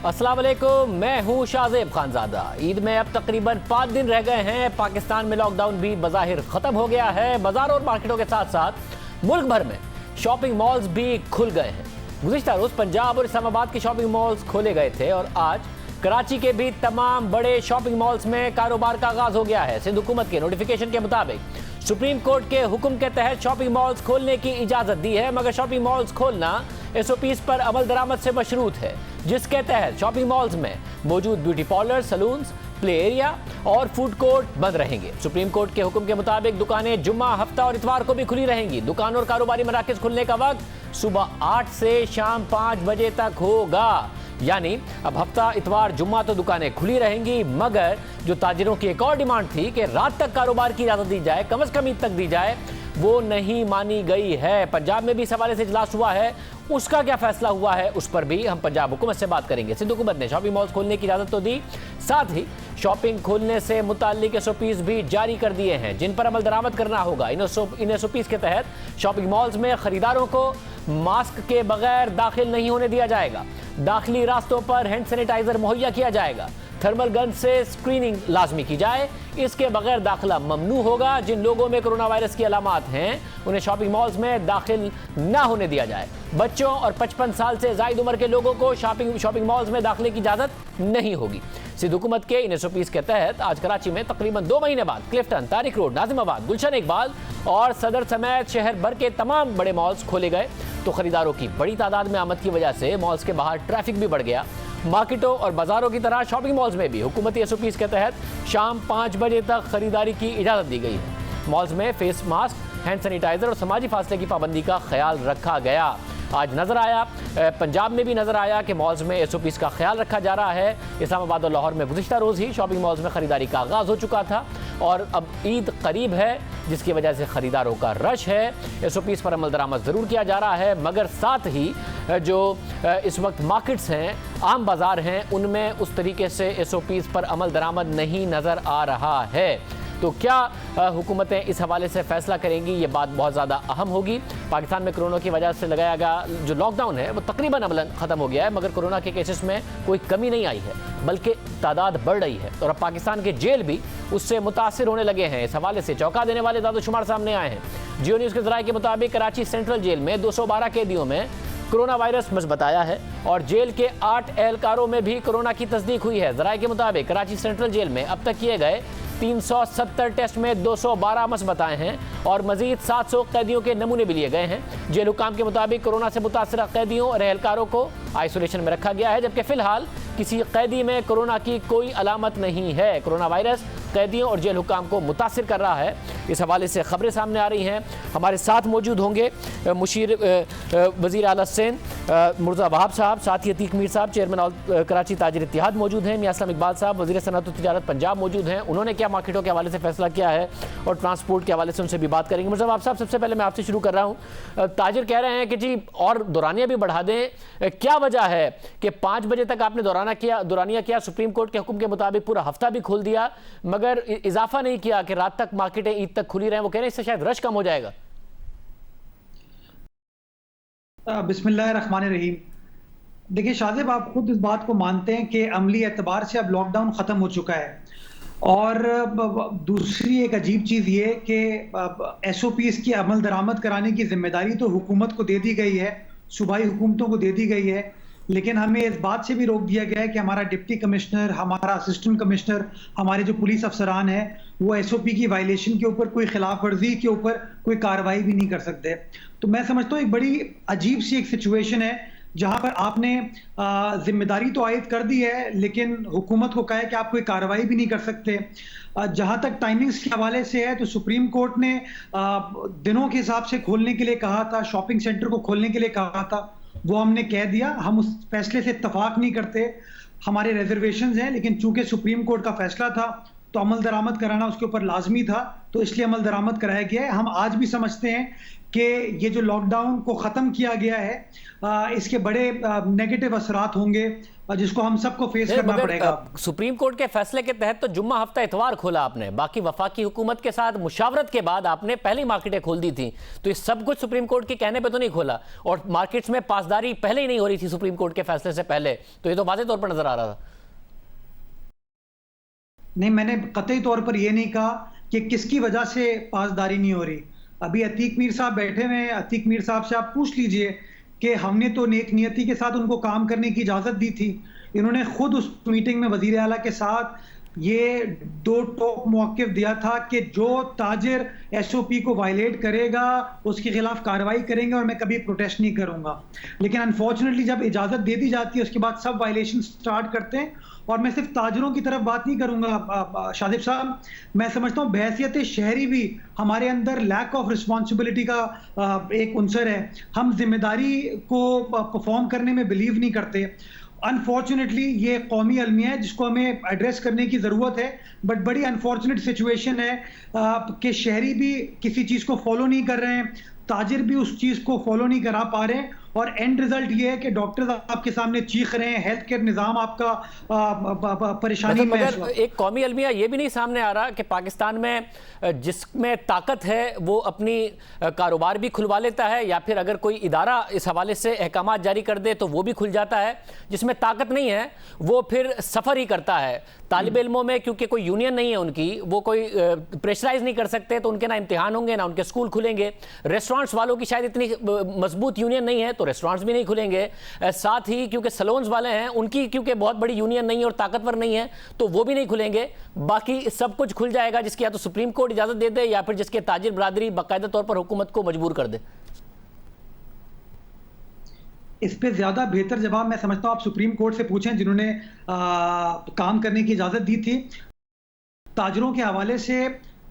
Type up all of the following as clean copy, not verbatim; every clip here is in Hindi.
अस्सलाम वालेकुम, मैं हूं शाहजेब खानजादा। ईद में अब तकरीबन 5 दिन रह गए हैं। पाकिस्तान में लॉकडाउन भी बज़ाहिर ख़त्म हो गया है। बाज़ारों और मार्केटों के साथ साथ मुल्क भर में शॉपिंग मॉल्स भी खुल गए हैं। गुज़िश्ता रोज़ पंजाब और इस्लामाबाद के शॉपिंग मॉल्स खोले गए थे और आज कराची के भी तमाम बड़े शॉपिंग मॉल्स में कारोबार का आगाज़ हो गया है। सिंध हुकूमत के नोटिफिकेशन के मुताबिक सुप्रीम कोर्ट के हुक्म के तहत शॉपिंग मॉल्स खोलने की इजाज़त दी है, मगर शॉपिंग मॉल्स खोलना SOPs पर अमल दरामद से मशरूत है, जिसके तहत शॉपिंग मॉल्स में मौजूद beauty parlour, salons, play area और फूड कोर्ट बंद रहेंगे। सुप्रीम कोर्ट के हुक्म के मुताबिक दुकानें जुम्मा, हफ्ता और इतवार को भी खुली रहेंगी। दुकान और कारोबारी मराकज़ खुलने का वक्त सुबह 8 से शाम 5 बजे तक होगा। यानी अब हफ्ता, इतवार, जुम्मा तो दुकानें खुली रहेंगी, मगर जो ताजिरों की एक और डिमांड थी कि रात तक कारोबार की इजाज़त दी जाए, कम से कम ईद तक दी जाए, वो नहीं मानी गई है। पंजाब में भी इस हवाले से इजलास हुआ है, उसका क्या फैसला हुआ है उस पर भी हम पंजाब हुकूमत से बात करेंगे। सिंध हुकूमत ने शॉपिंग मॉल्स खोलने की इजाज़त तो दी, साथ ही शॉपिंग खोलने से मुताल्लिक SOPs भी जारी कर दिए हैं, जिन पर अमल दरामद करना होगा। इन SOPs के तहत शॉपिंग मॉल्स में खरीदारों को मास्क के बगैर दाखिल नहीं होने दिया जाएगा। दाखिली रास्तों पर हैंड सैनिटाइजर मुहैया किया जाएगा। थर्मल गन से स्क्रीनिंग लाजमी की जाए। इसके बगैर दाखिला ममनू होगा। जिन लोगों में कोरोना वायरस की अलामात हैं उन्हें शॉपिंग मॉल्स में दाखिल ना होने दिया जाए। बच्चों और 55 साल से ज़ायद उम्र के लोगों को शॉपिंग मॉल्स में दाखिले की इजाज़त नहीं होगी। सिंध हुकूमत के इन SOPs के तहत आज कराची में तकरीबन 2 महीने बाद क्लिफ्टन, तारिक रोड, नाजिमाबाद, गुलशन इकबाल और सदर समेत शहर भर के तमाम बड़े मॉल्स खोले गए, तो खरीदारों की बड़ी तादाद में आमद की वजह से मॉल्स के बाहर ट्रैफिक भी बढ़ गया। मार्केटों और बाजारों की तरह शॉपिंग मॉल्स में भी हुकूमती SOPs के तहत शाम 5 बजे तक खरीदारी की इजाज़त दी गई है। मॉल्स में फेस मास्क, हैंड सैनिटाइजर और समाजी फासले की पाबंदी का ख्याल रखा गया। आज नजर आया, पंजाब में भी नजर आया कि मॉल्स में SOPs का ख्याल रखा जा रहा है। इस्लामाबाद और लाहौर में गुज़िश्ता रोज़ ही शॉपिंग मॉल्स में खरीदारी का आगाज़ हो चुका था और अब ईद करीब है, जिसकी वजह से खरीदारों का रश है। SOPs पर अमल दरामद ज़रूर किया जा रहा है, मगर साथ ही जो इस वक्त मार्केट्स हैं, आम बाज़ार हैं, उनमें उस तरीके से SOPs पर अमल दरामद नहीं नज़र आ रहा है। तो क्या हुकूमतें इस हवाले से फ़ैसला करेंगी, ये बात बहुत ज़्यादा अहम होगी। पाकिस्तान में कोरोना की वजह से लगाया गया जो लॉकडाउन है वो तकरीबन अमलन ख़त्म हो गया है, मगर कोरोना के केसेस में कोई कमी नहीं आई है, बल्कि तादाद बढ़ रही है और अब पाकिस्तान के जेल भी उससे मुतासिर होने लगे हैं। इस हवाले से चौंका देने वाले दादोशुमार सामने आए हैं। जियो न्यूज़ के ज़राए के मुताबिक कराची सेंट्रल जेल में 212 कैदियों में कोरोना वायरस मज़बूत आया है और जेल के 8 एहलकारों में भी कोरोना की तस्दीक हुई है। ज़राए के मुताबिक कराची सेंट्रल जेल में अब तक किए गए 370 टेस्ट में 212 मस्बत आए हैं और मजीद 700 कैदियों के नमूने भी लिए गए हैं। जेल हुकाम के मुताबिक कोरोना से मुतासरा कैदियों और एहलकारों को आइसोलेशन में रखा गया है, जबकि फ़िलहाल किसी कैदी में कोरोना की कोई अलामत नहीं है। कोरोना वायरस कैदियों और जेल हुकाम को मुतासिर कर रहा है। इस हवाले से खबरें सामने आ रही हैं। हमारे साथ मौजूद होंगे मुशीर वज़ीर आला सिंध मुर्ज़ा वहाब साहब, साथ ही अतीक मीर साहब, चेयरमैन कराची ताजिर इत्तिहाद मौजूद हैं। मियां असलम इकबाल साहब, वज़ीर सनअत व तिजारत पंजाब मौजूद हैं। उन्होंने क्या मार्केटों के हवाले से फैसला किया है और ट्रांसपोर्ट के हवाले से उनसे भी बात करेंगे। मुर्ज़ा वहाब साहब, सबसे पहले मैं आपसे शुरू कर रहा हूँ। ताजिर कह रहे हैं कि जी और दौरानिया भी बढ़ा दें, क्या वजह है कि 5 बजे तक आपने दौरानिया किया, सुप्रीम कोर्ट के हुक्म के मुताबिक पूरा हफ्ता भी खोल दिया, मगर इजाफा नहीं किया कि रात तक मार्केटें ईद तक खुली रहें? वो कह रहे हैं इससे शायद रश कम हो जाएगा। बिस्मिल्लाहिर्रहमानिर्रहीम। देखिए शाहजेब, आप खुद इस बात को मानते हैं कि अमली एतबार से अब लॉकडाउन ख़त्म हो चुका है और दूसरी एक अजीब चीज़ ये कि SOPs की अमल दरामद कराने की जिम्मेदारी तो हुकूमत को दे दी गई है, सूबाई हुकूमतों को दे दी गई है, लेकिन हमें इस बात से भी रोक दिया गया है कि हमारा डिप्टी कमिश्नर, हमारा असिस्टेंट कमिश्नर, हमारे जो पुलिस अफसरान हैं, वो SOP की वायलेशन के ऊपर, कोई खिलाफ वर्जी के ऊपर कोई कार्रवाई भी नहीं कर सकते। तो मैं समझता हूँ एक बड़ी अजीब सी एक सिचुएशन है जहां पर आपने जिम्मेदारी तो आयद कर दी है, लेकिन हुकूमत को कहा है कि आप कोई कार्रवाई भी नहीं कर सकते। जहां तक टाइमिंग्स के हवाले से है तो सुप्रीम कोर्ट ने दिनों के हिसाब से खोलने के लिए कहा था, शॉपिंग सेंटर को खोलने के लिए कहा था, वो हमने कह दिया। हम उस फैसले से इत्तफाक नहीं करते, हमारे रिजर्वेशंस हैं, लेकिन चूंकि सुप्रीम कोर्ट का फैसला था तो अमल दरामद कराना उसके ऊपर लाजमी था, तो इसलिए अमल दरामद कराया गया है। हम आज भी समझते हैं कि ये जो लॉकडाउन को ख़त्म किया गया है इसके बड़े नेगेटिव असरात होंगे जिसको हम सबको फेस करना पड़ेगा। सुप्रीम कोर्ट के फैसले के तहत तो जुम्मा हफ्ता इतवार खोला आपने, बाकी वफाकी हुकूमत के साथ मुशावरत के बाद आपने पहली मार्केटें खोल दी थी, तो ये सब कुछ सुप्रीम कोर्ट के कहने पे तो नहीं खोला, और मार्केट्स में पासदारी पहले ही नहीं हो रही थी सुप्रीम कोर्ट के फैसले से पहले, तो ये तो वाज़ेह तौर पर नजर आ रहा था। नहीं, मैंने कतई तौर पर यह नहीं कहा कि किसकी वजह से पासदारी नहीं हो रही। अभी अतीक मीर साहब बैठे हुए हैं, अतीक मीर साहब से आप पूछ लीजिए कि हमने तो नेक नियति के साथ उनको काम करने की इजाज़त दी थी। इन्होंने खुद उस मीटिंग में वज़ीर आला के साथ ये 2 टोक मौक़िफ़ दिया था कि जो ताजिर एसओपी को वायलेट करेगा उसके खिलाफ कार्रवाई करेंगे और मैं कभी प्रोटेस्ट नहीं करूंगा। लेकिन अनफॉर्चुनेटली जब इजाज़त दे दी जाती है उसके बाद सब वायलेशन स्टार्ट करते हैं। और मैं सिर्फ ताजरों की तरफ बात नहीं करूंगा शादिब साहब, मैं समझता हूँ बहैसियत शहरी भी हमारे अंदर लैक ऑफ रिस्पॉन्सिबिलिटी का एक उनसर है। हम जिम्मेदारी को परफॉर्म करने में बिलीव नहीं करते। अनफॉर्चुनेटली ये कौमी अलमिया है जिसको हमें एड्रेस करने की ज़रूरत है, बट बड़ी अनफॉर्चुनेट सिचुएशन है कि शहरी भी किसी चीज़ को फॉलो नहीं कर रहे हैं, ताजिर भी उस चीज़ को फॉलो नहीं करा पा रहे हैं, और एंड रिजल्ट ये है कि डॉक्टर्स आपके सामने चीख रहे हैं, हेल्थ केयर निज़ाम आपका परेशानी में है। एक कौमी अलमिया ये भी नहीं सामने आ रहा कि पाकिस्तान में जिसमें ताकत है वो अपनी कारोबार भी खुलवा लेता है, या फिर अगर कोई इदारा इस हवाले से अहकाम जारी कर दे तो वो भी खुल जाता है, जिसमें ताकत नहीं है वो फिर सफ़र ही करता है। तालिब इल्मों में क्योंकि कोई यूनियन नहीं है उनकी, वो कोई प्रेशराइज नहीं कर सकते, तो उनके ना इम्तिहान होंगे ना उनके स्कूल खुलेंगे। रेस्टोरेंट्स वालों की शायद इतनी मजबूत यूनियन नहीं है तो रेस्टोरेंट्स भी नहीं खुलेंगे। साथ ही क्योंकि सलोन्स वाले हैं उनकी क्योंकि बहुत बड़ी यूनियन नहीं है और ताकतवर नहीं है तो वो भी नहीं खुलेंगे। बाकी सब कुछ खुल जाएगा जिसकी या तो सुप्रीम कोर्ट इजाज़त दे दे या फिर जिसके ताजिर बरादरी बाकायदा तौर पर हुकूमत को मजबूर कर दे। इस पे ज्यादा बेहतर जवाब मैं समझता हूं आप सुप्रीम कोर्ट से पूछें जिन्होंने काम करने की इजाजत दी थी। ताजरों के हवाले से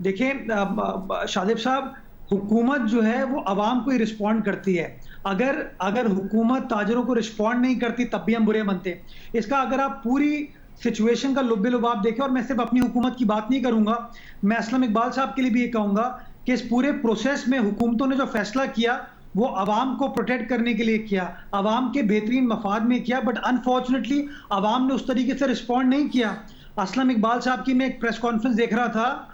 देखें शादिब साहब, हुकूमत जो है वो आवाम को ही रिस्पॉन्ड करती है। अगर हुकूमत ताजरों को रिस्पॉन्ड नहीं करती तब भी हम बुरे बनते। इसका अगर आप पूरी सिचुएशन का लुब्बे लुबाब देखें, और मैं सिर्फ अपनी हुकूमत की बात नहीं करूंगा, मैं असलम इकबाल साहब के लिए भी ये कहूंगा कि इस पूरे प्रोसेस में हुकूमतों ने जो फैसला किया वो आवाम को प्रोटेक्ट करने के लिए किया, आवाम के बेहतरीन मफाद में किया, बट अनफॉर्चुनेटली आवाम ने उस तरीके से रिस्पॉन्ड नहीं किया। असलम इकबाल साहब की मैं एक प्रेस कॉन्फ्रेंस देख रहा था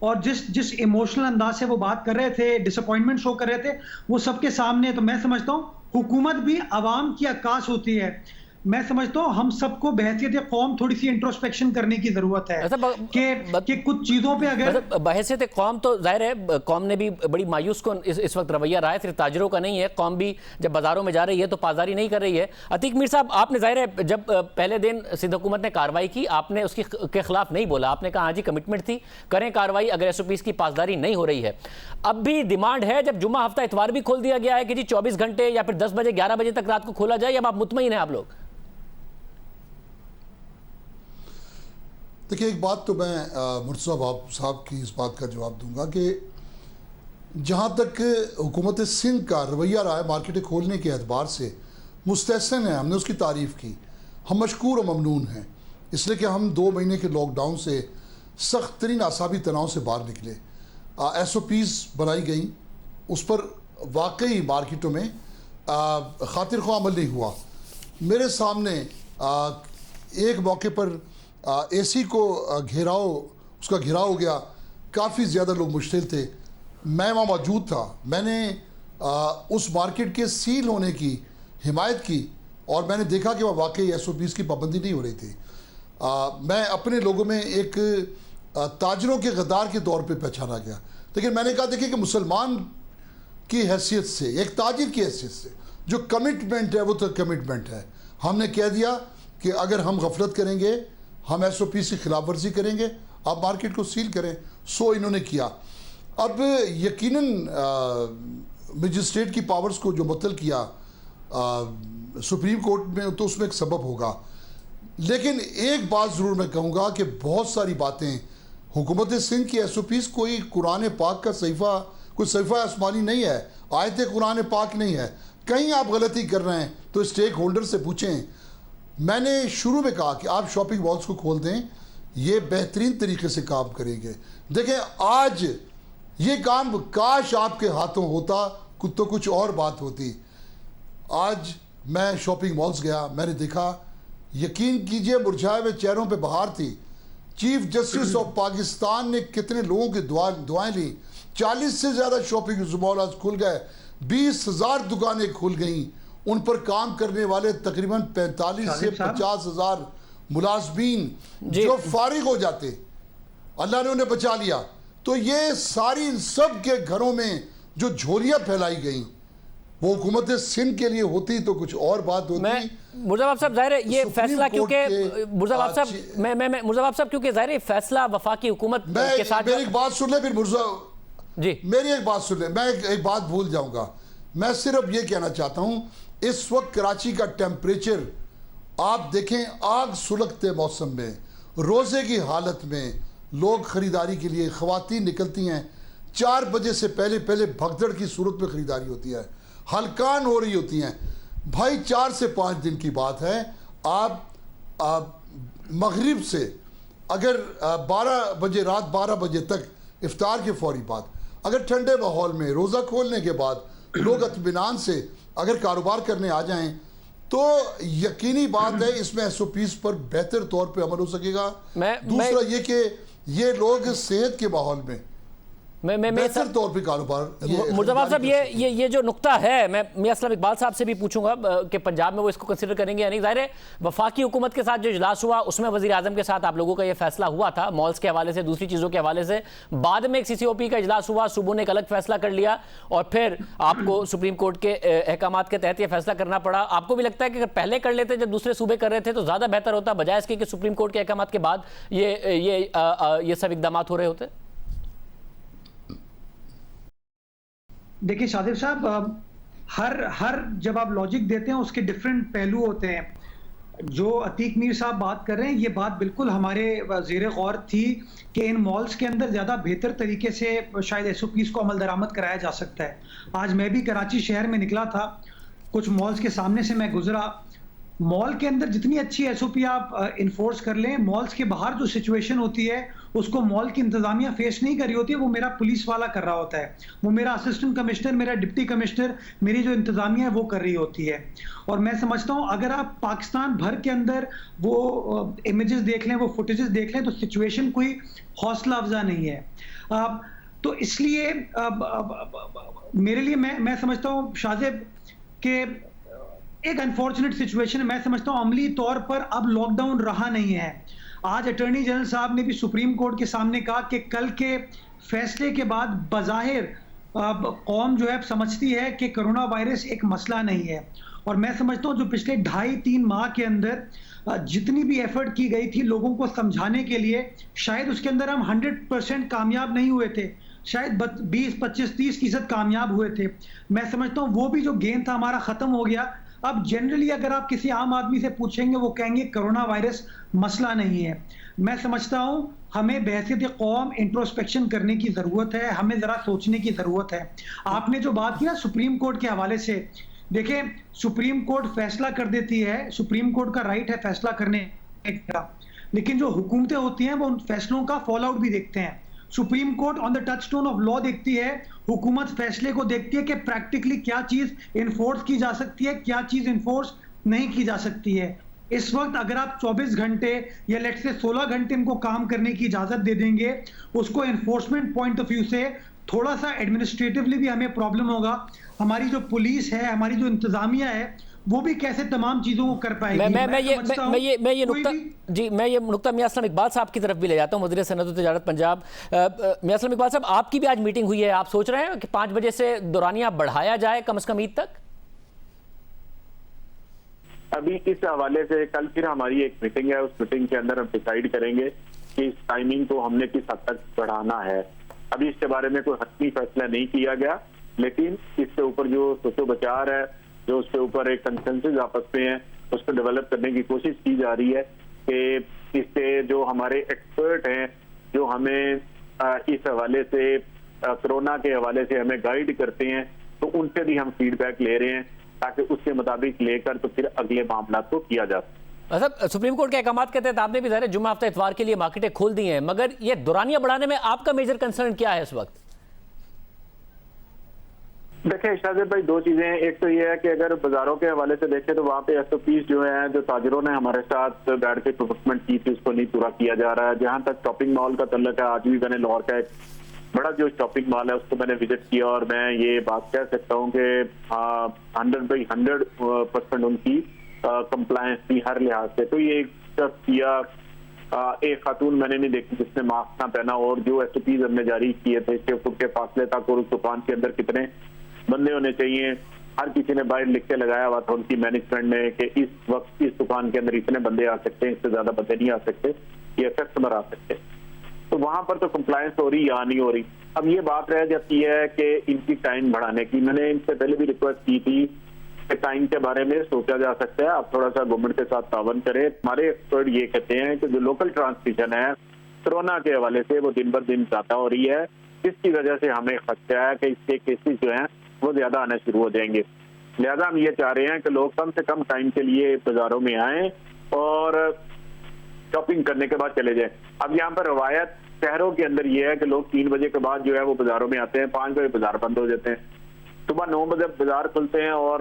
और जिस इमोशनल अंदाज से वो बात कर रहे थे, डिसअपॉइंटमेंट शो कर रहे थे, वो सबके सामने। तो मैं समझता हूँ हुकूमत भी आवाम की अक्कास होती है। मैं समझता हूँ हम सबको बहैसियत कौम थोड़ी सी इंट्रोस्पेक्शन करने की जरूरत है कि कुछ चीजों पे अगर बहैसियत कौम तो जाहिर है कौम ने भी बड़ी मायूस को इस वक्त रवैया रहा है, सिर्फ ताजरों का नहीं है, कौम भी जब बाजारों में जा रही है तो पासदारी नहीं कर रही है। अतीक मीर साहब, आपने जाहिर है जब पहले दिन सिंध हुकूमत ने कार्रवाई की आपने उसकी के खिलाफ नहीं बोला, आपने कहा हाँ जी कमिटमेंट थी, करें कार्रवाई अगर SOPs की पासदारी नहीं हो रही है। अब भी डिमांड है जब जुम्मा हफ्ता इतवार भी खोल दिया गया है कि जी 24 घंटे या फिर 10 बजे 11 बजे तक रात को खोला जाए, अब आप मुतमईन हैं आप लोग? देखिए, एक बात तो मैं मुर्तज़ा साहब की इस बात का जवाब दूंगा कि जहाँ तक हुकूमत सिंध का रवैया रहा है मार्केटें खोलने के एतबार से मुस्तहसन है, हमने उसकी तारीफ़ की, हम मशकूर और ममनून हैं, इसलिए कि हम 2 महीने के लॉकडाउन से सख्त तरीन आसाबी तनाव से बाहर निकले। SOPs बनाई गई, उस पर वाकई मार्केटों में खातिर ख्वाह अमल नहीं हुआ। मेरे सामने एक मौके पर AC को उसका घेराव हो गया, काफ़ी ज़्यादा लोग मुश्किल थे, मैं वहाँ मौजूद था, मैंने उस मार्केट के सील होने की हिमायत की और मैंने देखा कि वह वाकई SOPs की पाबंदी नहीं हो रही थी। मैं अपने लोगों में एक ताजरों के गद्दार के तौर पे पहचाना गया, लेकिन मैंने कहा देखिए कि मुसलमान की हैसियत से, एक ताजिर की हैसियत से जो कमिटमेंट है वो तो कमिटमेंट है। हमने कह दिया कि अगर हम गफलत करेंगे, हम SOPs की खिलाफ वर्जी करेंगे, आप मार्केट को सील करें। सो इन्होंने किया। अब यकीनन मजिस्ट्रेट की पावर्स को जो मुअत्तल किया सुप्रीम कोर्ट में, तो उसमें एक सबब होगा। लेकिन एक बात ज़रूर मैं कहूँगा कि बहुत सारी बातें हुकूमत सिंध की SOPs कोई कुरान पाक का सहीफ़ा, कोई सहीफ़ा आसमानी नहीं है, आयत कुरान पाक नहीं है। कहीं आप गलती कर रहे हैं तो स्टेक होल्डर से पूछें। मैंने शुरू में कहा कि आप शॉपिंग मॉल्स को खोल दें, ये बेहतरीन तरीके से काम करेंगे। देखें, आज ये काम काश आपके हाथों होता, तो कुछ और बात होती। आज मैं शॉपिंग मॉल्स गया, मैंने देखा, यकीन कीजिए मुरझाए हुए चेहरों पे बहार थी। चीफ जस्टिस ऑफ पाकिस्तान ने कितने लोगों की दुआएं ली। 40 से ज़्यादा शॉपिंग मॉल आज खुल गए, 20,000 दुकानें खुल गई। उन पर काम करने वाले तकरीबन 45 से 50,000 मुलाजमीन जो फारिग हो जाते, अल्लाह ने उन्हें बचा लिया। तो ये सारी इन सब के घरों में जो झोलियां फैलाई गई वो हुकूमत सिंध के लिए होती तो कुछ और बात होती। मुर्जाबाब साहब, जाहिर है ये फैसला क्योंकि मुर्जाबाब साहब मैं मुर्जाबाब साहब क्योंकि जाहिर है फैसला वफाकी हुकूमत के साथ। मेरी एक बात सुन ले फिर मुर्जा जी, मेरी एक बात सुन ले, मैं एक बात भूल जाऊंगा। मैं सिर्फ ये कहना चाहता हूं, इस वक्त कराची का टेम्परेचर आप देखें, आग सुलगते मौसम में, रोजे की हालत में लोग खरीदारी के लिए, खवातीन निकलती हैं 4 बजे से पहले पहले भगदड़ की सूरत में खरीदारी होती है, हलकान हो रही होती हैं भाई। 4 से 5 दिन की बात है। आप मगरिब से अगर 12 बजे, रात 12 बजे तक इफ्तार के फौरी बाद अगर ठंडे माहौल में रोज़ा खोलने के बाद लोग इत्मीनान से अगर कारोबार करने आ जाएं तो यकीनी बात है इसमें SOPs पर बेहतर तौर पे अमल हो सकेगा। दूसरा ये कि ये लोग सेहत के माहौल में बेहतर तौर पे कारोबार। मुर्जाबाब साहब, ये जो नुक्ता है, मैं मियां असलम इकबाल साहब से भी पूछूंगा कि पंजाब में वो इसको कंसिडर करेंगे या नहीं। जाहिर है वफाकी हुकूमत के साथ जो इजलास हुआ उसमें वज़ीर आज़म के साथ आप लोगों का ये फैसला हुआ था, मॉल्स के हवाले से, दूसरी चीज़ों के हवाले से। बाद में एक CCOP का इजलास हुआ, सुबह ने एक अलग फैसला कर लिया और फिर आपको सुप्रीम कोर्ट के अहकामात के तहत यह फैसला करना पड़ा। आपको भी लगता है कि अगर पहले कर लेते जब दूसरे सूबे कर रहे थे तो ज़्यादा बेहतर होता, बजाय इसके कि सुप्रीम कोर्ट के अहकामात के बाद ये सब इकदाम हो रहे होते? देखिए शादिब साहब, हर जब आप लॉजिक देते हैं उसके डिफरेंट पहलू होते हैं। जो अतीक मीर साहब बात कर रहे हैं, ये बात बिल्कुल हमारे ज़ेरे गौर थी कि इन मॉल्स के अंदर ज़्यादा बेहतर तरीके से शायद SOPs को अमल दरामद कराया जा सकता है। आज मैं भी कराची शहर में निकला था, कुछ मॉल्स के सामने से मैं गुजरा। मॉल के अंदर जितनी अच्छी SOP आप इन्फोर्स कर लें, मॉल्स के बाहर जो सिचुएशन होती है उसको मॉल की इंतजामिया फेस नहीं कर रही होती है, वो मेरा पुलिस वाला कर रहा होता है, वो मेरा असिस्टेंट कमिश्नर, मेरा डिप्टी कमिश्नर, मेरी जो इंतजामिया है वो कर रही होती है। और मैं समझता हूँ अगर आप पाकिस्तान भर के अंदर वो इमेजेस देख लें, वो फुटेजेस देख लें, तो सिचुएशन कोई हौसला अफजा नहीं है। तो इसलिए मेरे लिए मैं समझता हूँ शाज़ेब के एक अनफॉर्चुनेट सिचुएशन है। मैं समझता हूँ अमली तौर पर अब लॉकडाउन रहा नहीं है। आज अटॉर्नी जनरल साहब ने भी सुप्रीम कोर्ट के सामने कहा कि कल के फैसले के बाद बज़ाहिर कौम जो है समझती है कि कोरोना वायरस एक मसला नहीं है। और मैं समझता हूँ जो पिछले 2.5-3 माह के अंदर जितनी भी एफर्ट की गई थी लोगों को समझाने के लिए, शायद उसके अंदर हम 100% कामयाब नहीं हुए थे, शायद 20, 25, 30% कामयाब हुए थे। मैं समझता हूँ वो भी जो गेम था हमारा ख़त्म हो गया। अब जनरली अगर आप किसी आम आदमी से पूछेंगे वो कहेंगे कोरोना वायरस मसला नहीं है। मैं समझता हूँ हमें बहसियत कौम इंट्रोस्पेक्शन करने की ज़रूरत है, हमें ज़रा सोचने की ज़रूरत है। आपने जो बात की ना सुप्रीम कोर्ट के हवाले से, देखें सुप्रीम कोर्ट फैसला कर देती है, सुप्रीम कोर्ट का राइट है फैसला करने का, लेकिन जो हुकूमतें होती हैं वो उन फैसलों का फॉलो आउट भी देखते हैं। Supreme court on the touchstone of law देखती है, हुकूमत फैसले को देखती है कि प्रैक्टिकली क्या चीज इन्फोर्स की जा सकती है, क्या चीज इन्फोर्स नहीं की जा सकती है। इस वक्त अगर आप 24 घंटे या लेट से 16 घंटे इनको काम करने की इजाजत दे देंगे, उसको एनफोर्समेंट पॉइंट ऑफ व्यू से थोड़ा सा एडमिनिस्ट्रेटिवली भी हमें प्रॉब्लम होगा। हमारी जो पुलिस है, हमारी जो इंतजामिया है, वो भी कैसे तमाम चीजों को कर पाएगी। मैं ये नुक्ता मियां असलम इकबाल साहब की तरफ भी ले जाता हूँ, वज़ीर सनअत व तिजारत पंजाब। मियां असलम इकबाल साहब, आपकी भी आज मीटिंग हुई है, आप सोच रहे हैं कि 5 बजे से दौरानिया बढ़ाया जाए कम से कम ईद तक? अभी इस हवाले से कल फिर हमारी एक मीटिंग है, उस मीटिंग के अंदर हम डिसाइड करेंगे कि इस टाइमिंग को हमने किस हद तक बढ़ाना है। अभी इसके बारे में कोई हतमी फैसला नहीं किया गया, लेकिन इसके ऊपर जो सोचो विचार है, जो उसके ऊपर एक कंसेंसस आपस में है, उसको डेवलप करने की कोशिश की जा रही है कि इससे जो हमारे एक्सपर्ट हैं, जो हमें इस हवाले से कोरोना के हवाले से हमें गाइड करते हैं, तो उनसे भी हम फीडबैक ले रहे हैं ताकि उसके मुताबिक लेकर तो फिर अगले मामला को किया जा सके। मतलब सुप्रीम कोर्ट के अहकाम के तहत आपने भी ज़ाहिर जुम्मा हफ्ता इतवार के लिए मार्केटें खोल दी हैं, मगर ये दौरानिया बढ़ाने में आपका मेजर कंसर्न क्या है इस वक्त? देखिए शाहजेब भाई, दो चीजें हैं। एक तो ये है कि अगर बाजारों के हवाले से देखें तो वहाँ पे एसओपीज जो है, जो ताजरों ने हमारे साथ बैठ के कमिटमेंट की थी, उसको नहीं पूरा किया जा रहा है। जहां तक शॉपिंग मॉल का तल्लक है, आज भी मैंने लाहौर का एक बड़ा जो शॉपिंग मॉल है उसको मैंने विजिट किया और मैं ये बात कह सकता हूँ कि 100% उनकी कंप्लायंस थी हर लिहाज से। तो ये एक किया, एक खातून मैंने नहीं देखी जिसने मास्क ना पहना, और जो एसओपीज हमने जारी किए थे 6 फुट के फासले तक और उस दुकान के अंदर कितने बंदे होने चाहिए, हर किसी ने बाहर लिख के लगाया हुआ था उनकी मैनेजमेंट ने कि इस वक्त इस दुकान के अंदर इतने बंदे आ सकते हैं, इससे ज्यादा बंदे नहीं आ सकते, ये कस्टमर आ सकते। तो वहां पर तो कंप्लायंस हो रही या नहीं हो रही। अब ये बात रह जाती है कि इनकी टाइम बढ़ाने की। मैंने इनसे पहले भी रिक्वेस्ट की थी कि टाइम के बारे में सोचा जा सकता है, आप थोड़ा सा गवर्नमेंट के साथ तावन करें। हमारे एक्सपर्ट ये कहते हैं कि जो लोकल ट्रांसमिशन है कोरोना के हवाले से वो दिन ब दिन ज्यादा हो रही है, जिसकी वजह से हमें खतरा है कि इसके केसेस जो हैं वो ज्यादा आने शुरू हो जाएंगे। लिहाजा हम ये चाह रहे हैं कि लोग कम से कम टाइम के लिए बाजारों में आए और शॉपिंग करने के बाद चले जाएं। अब यहाँ पर रवायत शहरों के अंदर ये है कि लोग 3 बजे के बाद जो है वो बाजारों में आते हैं, 5 बजे बाजार बंद हो जाते हैं, सुबह 9 बजे बाजार खुलते हैं और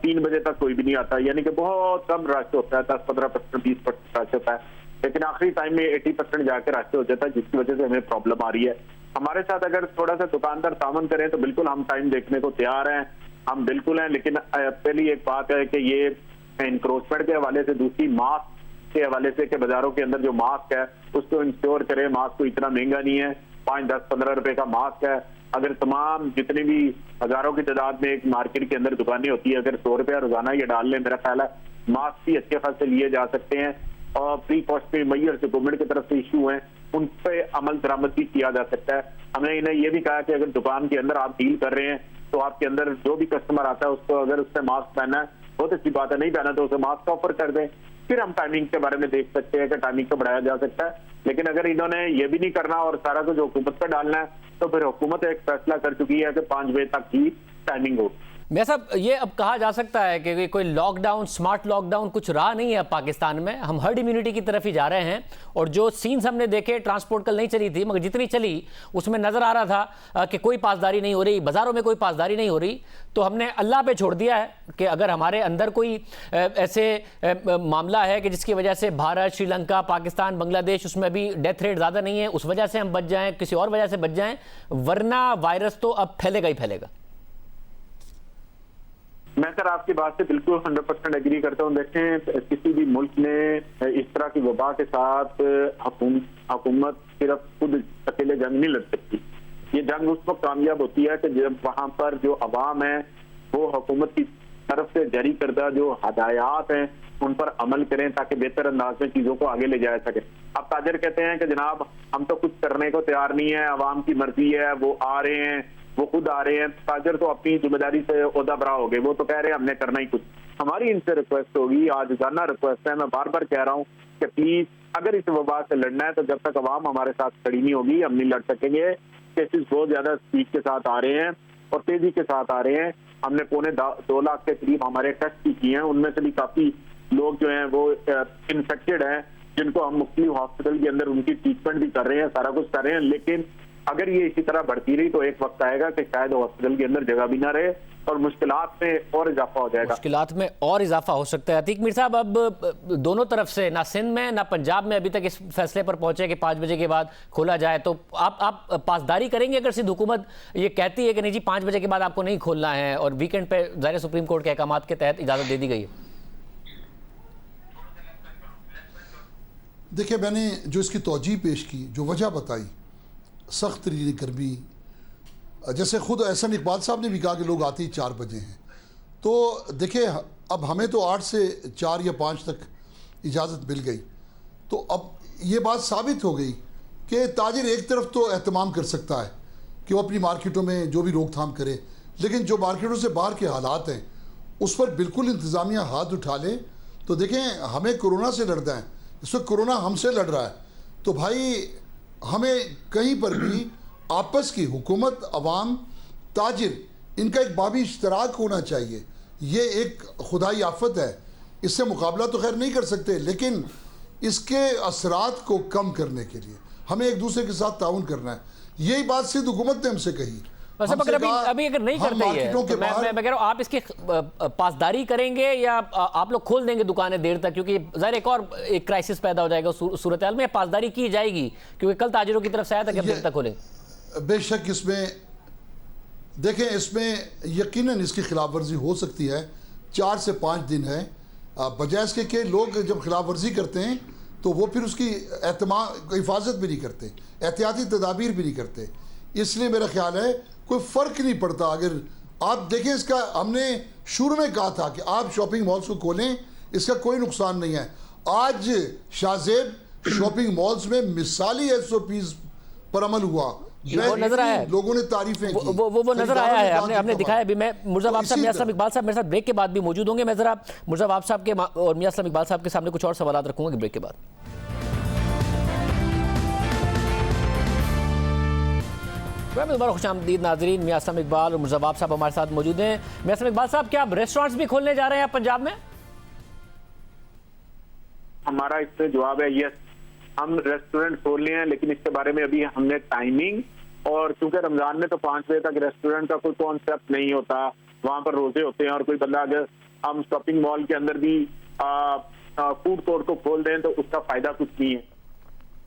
3 बजे तक कोई भी नहीं आता, यानी कि बहुत कम रश होता है, 10-15%, 20% रश होता है। लेकिन आखिरी टाइम में 80% जाकर रश हो जाता है, जिसकी वजह से हमें प्रॉब्लम आ रही है। हमारे साथ अगर थोड़ा सा दुकानदार तावन करें तो बिल्कुल हम टाइम देखने को तैयार हैं, हम बिल्कुल हैं। लेकिन पहली एक बात है कि ये इंक्रोचमेंट के हवाले से, दूसरी मास्क के हवाले से कि बाजारों के अंदर जो मास्क है उसको इंश्योर करें। मास्क को इतना महंगा नहीं है, 5, 10, 15 रुपए का मास्क है। अगर तमाम जितने भी हजारों की तादाद में एक मार्केट के अंदर दुकानें होती है, अगर 100 रुपया रोजाना ये डाल लें, मेरा ख्याल है मास्क भी अच्छे खासे लिए जा सकते हैं। और प्री कॉस्ट पे मैयर से गवर्नमेंट की तरफ से इशू है, उन पे अमल दरामद भी किया जा सकता है। हमने इन्हें ये भी कहा कि अगर दुकान के अंदर आप डील कर रहे हैं तो आपके अंदर जो भी कस्टमर आता है उसको अगर उसने मास्क पहना है बहुत अच्छी बात है, नहीं पहना तो उसे मास्क ऑफर कर दें। फिर हम टाइमिंग के बारे में देख सकते हैं कि टाइमिंग को बढ़ाया जा सकता है। लेकिन अगर इन्होंने ये भी नहीं करना और सारा कुछ हुकूमत पर डालना है तो फिर हुकूमत एक फैसला कर चुकी है कि 5 बजे तक ही टाइमिंग हो। मैं साहब, ये अब कहा जा सकता है कि कोई लॉकडाउन, स्मार्ट लॉकडाउन कुछ रहा नहीं है अब पाकिस्तान में, हम हर्ड इम्यूनिटी की तरफ ही जा रहे हैं। और जो सीन्स हमने देखे, ट्रांसपोर्ट कल नहीं चली थी, मगर जितनी चली उसमें नज़र आ रहा था कि कोई पासदारी नहीं हो रही, बाज़ारों में कोई पासदारी नहीं हो रही। तो हमने अल्लाह पे छोड़ दिया है कि अगर हमारे अंदर कोई ऐसे मामला है कि जिसकी वजह से भारत, श्रीलंका, पाकिस्तान, बांग्लादेश, उसमें भी डेथ रेट ज़्यादा नहीं है, उस वजह से हम बच जाएँ, किसी और वजह से बच जाएँ, वरना वायरस तो अब फैलेगा ही फैलेगा। मैं सर आपकी बात से बिल्कुल 100% एग्री करता हूँ। देखें, किसी भी मुल्क में इस तरह की वबा के साथ हुकूमत सिर्फ खुद अकेले जंग नहीं लड़ सकती। ये जंग उस वक्त कामयाब होती है कि जब वहां पर जो अवाम है वो हुकूमत की तरफ से जारी करदा जो हदायत हैं उन पर अमल करें ताकि बेहतर अंदाज में चीजों को आगे ले जाया सके। अब ताजर कहते हैं कि जनाब हम तो कुछ करने को तैयार नहीं है, अवाम की मर्जी है, वो आ रहे हैं, वो खुद आ रहे हैं। ताजर तो अपनी जिम्मेदारी से ओहदा बरा हो गए, वो तो कह रहे हैं हमने करना ही कुछ। हमारी इनसे रिक्वेस्ट होगी, आज जाना रिक्वेस्ट है, मैं बार बार कह रहा हूँ कि प्लीज अगर इस वबा से लड़ना है तो जब तक अवाम हमारे साथ खड़ी नहीं होगी हम नहीं लड़ सकेंगे। केसेस बहुत ज्यादा स्पीड के साथ आ रहे हैं और तेजी के साथ आ रहे हैं। हमने 2.25 लाख के करीब हमारे टेस्ट भी किए हैं, उनमें से भी काफी लोग जो हैं वो इन्फेक्टेड हैं, जिनको हम मुख्तलिफ हॉस्पिटल के अंदर उनकी ट्रीटमेंट भी कर रहे हैं, सारा कुछ कर रहे हैं। लेकिन अगर ये इसी तरह बढ़ती रही तो एक वक्त आएगा कि शायद हॉस्पिटल के अंदर जगह भी ना रहे और मुश्किलात में और इजाफा हो जाएगा। मुश्किलात में और इजाफा हो सकता है। अतीक मीर साहब, अब दोनों तरफ से, ना सिंध में ना पंजाब में अभी तक इस फैसले पर पहुंचे कि 5 बजे के बाद खोला जाए, तो आप पासदारी करेंगे अगर सिंध हुकूमत ये कहती है कि नहीं जी 5 बजे के बाद आपको नहीं खोलना है और वीकेंड पे ज़ाहिर सुप्रीम कोर्ट के अहकामात के तहत इजाज़त दे दी गई है? देखिए, मैंने जो इसकी तौजीह पेश की, जो वजह बताई, सख्त तरीन गर्मी, जैसे खुद एहसन इकबाल साहब ने भी कहा कि लोग आते ही 4 बजे हैं, तो देखिए अब हमें तो 8 से 4 या 5 तक इजाज़त मिल गई, तो अब ये बात साबित हो गई कि ताजिर एक तरफ तो एहतमाम कर सकता है कि वो अपनी मार्केटों में जो भी रोकथाम करे, लेकिन जो मार्केटों से बाहर के हालात हैं उस पर बिल्कुल इंतज़ामिया हाथ उठा ले। तो देखें, हमें कोरोना से लड़ना है, इस वक्त कोरोना हमसे लड़ रहा है, तो भाई हमें कहीं पर भी आपस की हुकूमत, अवाम, ताजिर, इनका एक बाबी इश्तराक होना चाहिए। ये एक खुदाई आफत है, इससे मुकाबला तो खैर नहीं कर सकते, लेकिन इसके असरात को कम करने के लिए हमें एक दूसरे के साथ ताउन करना है। यही बात सिंध हुकूमत ने हमसे कही वैसे हमसे अगर कहा, अभी अगर नहीं हम करते ही है मार्केटों के तो मैं कह रहा हूँ आप इसकी पासदारी करेंगे या आप लोग खोल देंगे दुकानें देर तक, क्योंकि ज़ाहिर एक और एक क्राइसिस पैदा हो जाएगा सूरत हाल में, पासदारी की जाएगी क्योंकि कल ताजिरों की तरफ से आया था कि अब देर तक खोलें। बेशक इसमें देखें, इसमें यकीनन इसकी खिलाफ वर्जी हो सकती है, 4 से 5 दिन है, बजाय इसके कि लोग जब खिलाफ वर्जी करते हैं तो वो फिर उसकी हिफाजत भी नहीं करते, एहतियाती तदाबीर भी नहीं करते। इसलिए मेरा ख्याल है कोई फ़र्क नहीं पड़ता। अगर आप देखें, इसका हमने शुरू में कहा था कि आप शॉपिंग मॉल्स को खोलें, इसका कोई नुकसान नहीं है। आज शाहजेब शॉपिंग मॉल्स में मिसाली SOPs पर अमल हुआ, वो नजर आया है, लोगों ने तारीफें की, वो नजर आया है, हमने दिखाया। अभी मैं मुर्जा वाब साहब, मियां इस्लाम इकबाल साहब मेरे साथ ब्रेक के बाद भी मौजूद होंगे। मैं जरा मुर्जा वाब साहब के और मियां इस्लाम इकबाल साहब के सामने कुछ और सवाल रखूंगा ब्रेक के बाद। दोबारा खुशामदीद नाजरीन, मियां इस्लाम इकबाल और मुर्जा वाब साहब हमारे साथ मौजूद हैं। मियां इस्लाम इकबाल साहब, क्या आप रेस्टोरेंट्स भी खोलने जा रहे हैं पंजाब में? हमारा इससे जवाब है यस, हम रेस्टोरेंट खोलने हैं, लेकिन इसके बारे में अभी हमने टाइमिंग, और क्योंकि रमजान में तो 5 बजे तक रेस्टोरेंट का कोई कॉन्सेप्ट नहीं होता, वहां पर रोजे होते हैं, और कोई बंदा अगर हम शॉपिंग मॉल के अंदर भी फूड कोर्ट को खोल दें तो उसका फायदा कुछ नहीं है।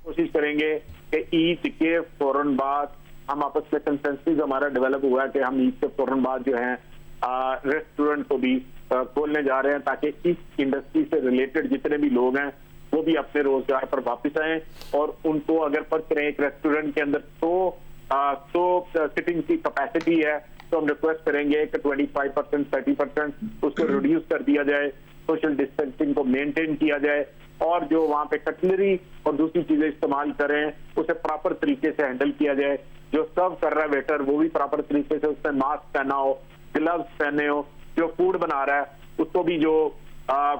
कोशिश करेंगे कि ईद के फौरन बाद हम आपस में कंसेंसस हमारा डेवलप हुआ है कि हम ईद के फौरन बाद जो है रेस्टोरेंट को भी खोलने जा रहे हैं, ताकि इस इंडस्ट्री से रिलेटेड जितने भी लोग हैं वो भी अपने रोजगार पर वापस आए, और उनको अगर फर्क करें एक रेस्टोरेंट के अंदर तो सिटिंग की कैपेसिटी है, तो हम रिक्वेस्ट करेंगे कि 25% 30% उसको रिड्यूस कर दिया जाए, सोशल डिस्टेंसिंग को मेंटेन किया जाए, और जो वहां पे कटलरी और दूसरी चीजें इस्तेमाल करें उसे प्रॉपर तरीके से हैंडल किया जाए। जो सर्व कर रहा है वेटर वो भी प्रॉपर तरीके से उसने मास्क पहना हो, ग्लव्स पहने हो, जो फूड बना रहा है उसको भी जो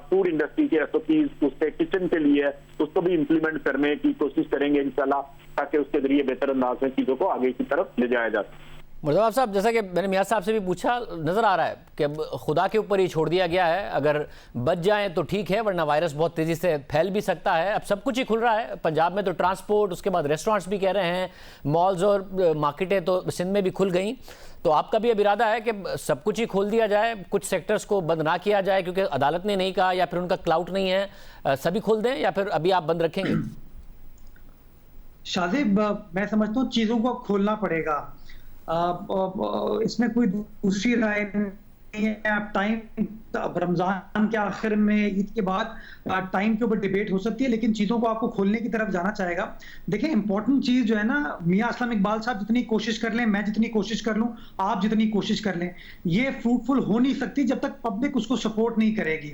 फूड इंडस्ट्री के SOPs उसके किचन के लिए उसको भी इम्प्लीमेंट करने की कोशिश करेंगे इंशाल्लाह, ताकि उसके जरिए बेहतर अंदाज में चीजों को आगे की तरफ ले जाया जा सके। मुर्जा साहब, जैसा कि मैंने मियां साहब से भी पूछा, नज़र आ रहा है कि अब खुदा के ऊपर ही छोड़ दिया गया है, अगर बच जाएं तो ठीक है, वरना वायरस बहुत तेज़ी से फैल भी सकता है। अब सब कुछ ही खुल रहा है पंजाब में, तो ट्रांसपोर्ट, उसके बाद रेस्टोरेंट्स भी कह रहे हैं, मॉल्स और मार्केटें तो सिंध में भी खुल गई, तो आपका भी अब इरादा है कि सब कुछ ही खोल दिया जाए, कुछ सेक्टर्स को बंद ना किया जाए क्योंकि अदालत ने नहीं कहा या फिर उनका क्लाउट नहीं है, सभी खोल दें, या फिर अभी आप बंद रखेंगे? शाजिब, मैं समझता हूँ चीजों को खोलना पड़ेगा, इसमें कोई दूसरी राय नहीं है। अब टाइम, रमजान के आखिर में, ईद के बाद टाइम के ऊपर डिबेट हो सकती है, लेकिन चीजों को आपको खोलने की तरफ जाना चाहेगा। देखिए, इंपॉर्टेंट चीज जो है ना, मियां इस्लाम इकबाल साहब जितनी कोशिश कर लें, मैं जितनी कोशिश कर लूं, आप जितनी कोशिश कर लें, ये फ्रूटफुल हो नहीं सकती जब तक पब्लिक उसको सपोर्ट नहीं करेगी।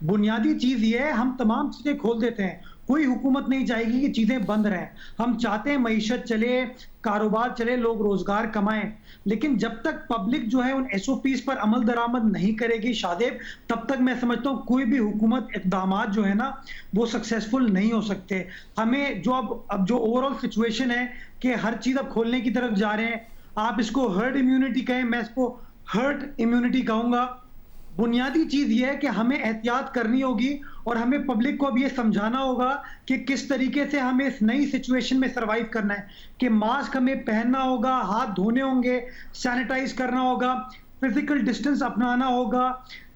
बुनियादी चीज ये है, हम तमाम चीजें खोल देते हैं, कोई हुकूमत नहीं चाहेगी कि चीजें बंद रहें। हम चाहते हैं मईशत चले, कारोबार चले, लोग रोजगार कमाएं, लेकिन जब तक पब्लिक जो है उन SOPs पर अमल दरामद नहीं करेगी शादेब, तब तक मैं समझता हूँ कोई भी हुकूमत इक़दामात जो है ना वो सक्सेसफुल नहीं हो सकते। हमें जो अब जो ओवरऑल सिचुएशन है कि हर चीज अब खोलने की तरफ जा रहे हैं, आप इसको हर्ड इम्यूनिटी कहें, मैं इसको हर्ड इम्यूनिटी कहूंगा। बुनियादी चीज ये है कि हमें एहतियात करनी होगी और हमें पब्लिक को अब ये समझाना होगा कि किस तरीके से हमें इस नई सिचुएशन में सरवाइव करना है, कि मास्क हमें पहनना होगा, हाथ धोने होंगे, सैनिटाइज करना होगा, फिजिकल डिस्टेंस अपनाना होगा,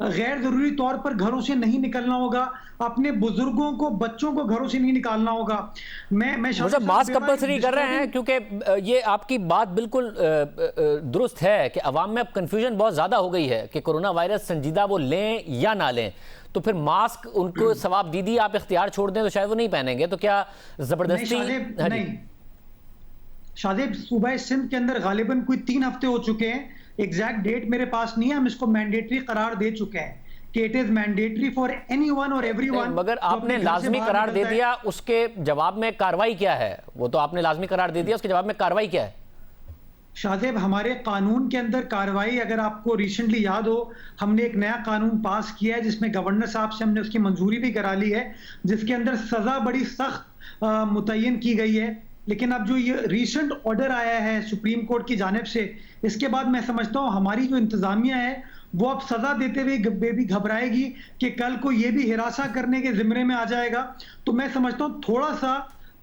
गैर जरूरी तौर पर घरों से नहीं निकलना होगा, अपने बुजुर्गों को, बच्चों को घरों से नहीं निकालना होगा। मैं मास्क कंपल्सरी कर रहे हैं क्योंकि ये आपकी बात बिल्कुल दुरुस्त है कि अवाम में अब कंफ्यूजन बहुत ज्यादा हो गई है कि कोरोना वायरस संजीदा वो लें या ना लें, तो फिर मास्क उनको सवाब दीदी आप इख्तियार छोड़ दें तो शायद वो नहीं पहनेंगे, तो क्या जबरदस्ती? नहीं शादेब, सूबा सिंध के अंदर गालिबन कोई 3 हफ्ते हो चुके हैं, एग्जैक्ट डेट मेरे पास नहीं है, हम इसको मैंडेटरी करार दे चुके हैं कि it is mandatory for anyone और एवरीवन। मगर आपने लाजमी करार दे दिया, उसके जवाब में कार्रवाई क्या है? वो तो आपने लाजमी करार दे दिया, उसके जवाब में कार्रवाई क्या है? शादेब, हमारे कानून के अंदर कार्रवाई, अगर आपको रिसेंटली याद हो, हमने एक नया कानून पास किया है जिसमें गवर्नर साहब से हमने उसकी मंजूरी भी करा ली है, जिसके अंदर सजा बड़ी सख्त मुतय्यन की गई है। लेकिन अब जो ये रिसेंट ऑर्डर आया है सुप्रीम कोर्ट की जानिब से, इसके बाद मैं समझता हूँ हमारी जो इंतजामिया है वो अब सजा देते हुए भी घबराएगी कि कल को ये भी हिरासा करने के जिम्मे में आ जाएगा। तो मैं समझता हूँ थोड़ा सा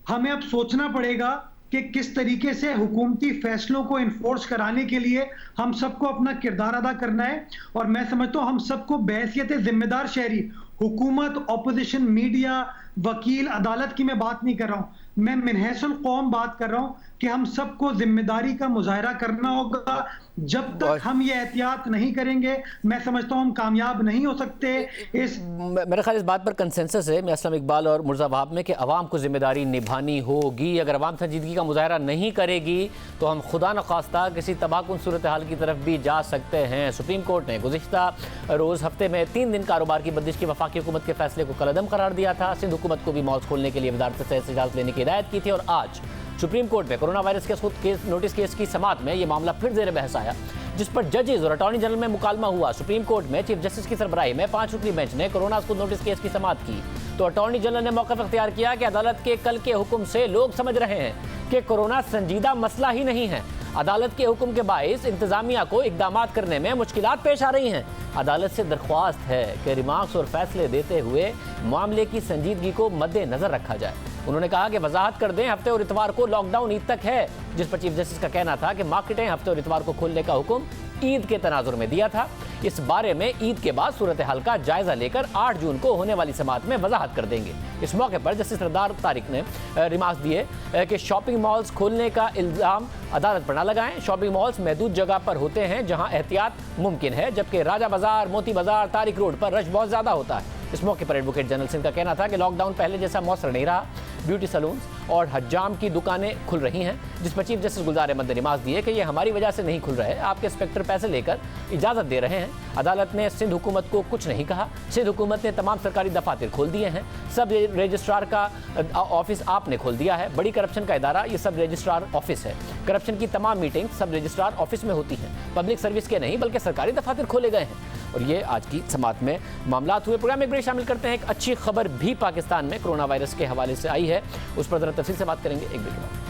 हमें अब सोचना पड़ेगा कि किस तरीके से हुकूमती फैसलों को इन्फोर्स कराने के लिए हम सबको अपना किरदार अदा करना है। और मैं समझता हूं हम सबको बहैसियत जिम्मेदार शहरी, हुकूमत, ऑपोजिशन, मीडिया, वकील, अदालत की मैं बात नहीं कर रहा हूं, मैं मिनहसुल कौम बात कर रहा हूं कि हम सबको जिम्मेदारी का मुजाहरा करना होगा। जब तक हम ये एहतियात नहीं करेंगे, मैं समझता हूं हम कामयाब नहीं हो सकते। मेरे ख्याल इस बात पर कंसेंसस है मैं असलम इकबाल और मुर्जा वहाब में कि अवाम को जिम्मेदारी निभानी होगी। अगर अवाम संजीदगी का मुजाहरा नहीं करेगी तो हम खुदा न खास्ता किसी तबाहकुन सूरत हाल की तरफ भी जा सकते हैं। सुप्रीम कोर्ट ने गुज़िश्ता रोज़ हफ्ते में 3 दिन कारोबार की बंदिश की वफाकी हुकूमत के फैसले को कलअदम करार दिया था। सिंध हुकूमत को भी मॉल्स खोलने के लिए वजारत सेहत से इजाज़त लेने की हिदायत की थी और आज सुप्रीम कोर्ट में कोरोना वायरस के नोटिस केस की समाअत में यह मामला फिर ज़ेर बहस आया, जिस पर जजेस और अटॉर्नी जनरल में मुकालमा हुआ। सुप्रीम कोर्ट में चीफ जस्टिस की सरबराही में 5 रुकनी बेंच ने कोरोना नोटिस केस की समाअत की तो अटॉर्नी जनरल ने मौक़िफ़ इख्तियार किया कि अदालत के कल के हुक्म से लोग समझ रहे हैं कि कोरोना संजीदा मसला ही नहीं है। अदालत के हुक्म के बाइस इंतजामिया को इक़दामात करने में मुश्किलात पेश आ रही हैं। अदालत से दरख्वास्त है कि रिमार्क्स और फैसले देते हुए मामले की संजीदगी को मद्देनजर रखा जाए। उन्होंने कहा कि वजाहत कर दें हफ्ते और इतवार को लॉकडाउन ईद तक है, जिस पर चीफ जस्टिस का कहना था कि मार्केटें हफ्ते और इतवार को खोलने का हुक्म ईद के तनाजुर में दिया था। इस बारे में ईद के बाद सूरत हाल का जायजा लेकर 8 जून को होने वाली समाअत में वजाहत कर देंगे। इस मौके पर जस्टिस सरदार तारिक ने रिमार्क्स दिए कि शॉपिंग मॉल्स खोलने का इल्ज़ाम अदालत पर न लगाएं। शॉपिंग मॉल्स महदूद जगह पर होते हैं जहां एहतियात मुमकिन है, जबकि राजा बाजार, मोती बाजार, तारिक रोड पर रश बहुत ज़्यादा होता है। इस मौके पर एडवोकेट जनरल सिंह का कहना था कि लॉकडाउन पहले जैसा मौसर नहीं रहा, ब्यूटी सैलून्स और हज्जाम की दुकानें खुल रही हैं, जिस पर चीफ जस्टिस गुलजार अहमद ने रिमार्क्स दिए कि ये हमारी वजह से नहीं खुल रहे, आपके इंस्पेक्टर पैसे लेकर इजाज़त दे रहे हैं। अदालत ने सिंध हुकूमत को कुछ नहीं कहा। सिंध हुकूमत ने तमाम सरकारी दफातर खोल दिए हैं। सब रजिस्ट्रार का ऑफिस आपने खोल दिया है। बड़ी करप्शन का इदारा ये सब रजिस्ट्रार ऑफिस है। करप्शन की तमाम मीटिंग सब रजिस्ट्रार ऑफिस में होती हैं, पब्लिक सर्विस के नहीं बल्कि सरकारी दफातर खोले गए हैं। और ये आज की समाअत में मामला हुए। प्रोग्राम में एक ब्रेक शामिल करते हैं। एक अच्छी खबर भी पाकिस्तान में कोरोना वायरस के हवाले से आई है, उस पर जरा तफसील से बात करेंगे एक ब्रेक के बाद।